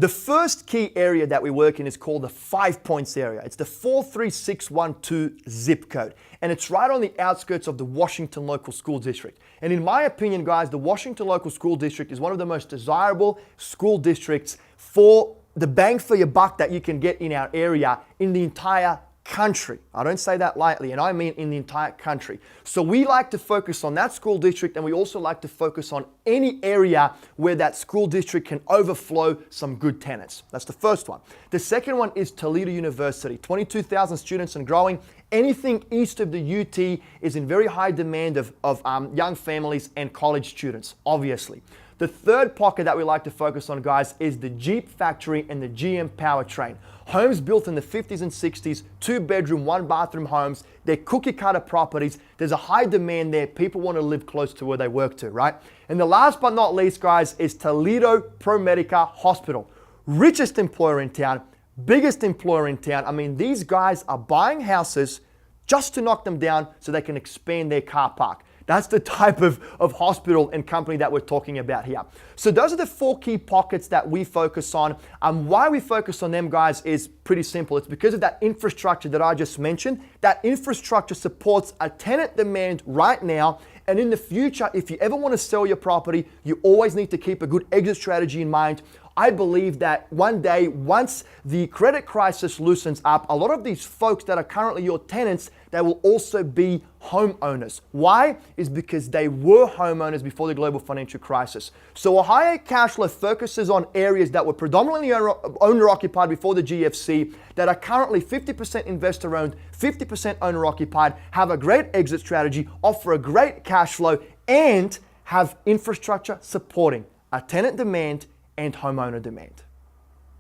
The first key area that we work in is called the 5 points area. It's the 43612 zip code, and it's right on the outskirts of the Washington local school district. And in my opinion, guys, the Washington local school district is one of the most desirable school districts for the bang for your buck that you can get in our area in the entire country. I don't say that lightly, and I mean in the entire country. So we like to focus on that school district, and we also like to focus on any area where that school district can overflow some good tenants. That's the first one. The second one is Toledo University, 22,000 students and growing. Anything east of the UT is in very high demand of young families and college students, obviously. The third pocket that we like to focus on, guys, is the Jeep factory and the GM powertrain. Homes built in the 50s and 60s, 2-bedroom, 1-bathroom homes. They're cookie cutter properties. There's a high demand there. People want to live close to where they work to, right? And the last but not least, guys, is Toledo ProMedica Hospital. Richest employer in town, biggest employer in town. I mean, these guys are buying houses just to knock them down so they can expand their car park. That's the type of hospital and company that we're talking about here. So those are the 4 key pockets that we focus on. Why we focus on them, guys, is pretty simple. It's because of that infrastructure that I just mentioned. That infrastructure supports a tenant demand right now. And in the future, if you ever want to sell your property, you always need to keep a good exit strategy in mind. I believe that one day, once the credit crisis loosens up, a lot of these folks that are currently your tenants, they will also be homeowners. Why? Is because they were homeowners before the global financial crisis. So Ohio Cashflow focuses on areas that were predominantly owner-occupied before the GFC, that are currently 50% investor-owned, 50% owner-occupied, have a great exit strategy, offer a great cash flow, and have infrastructure supporting a tenant demand and homeowner demand.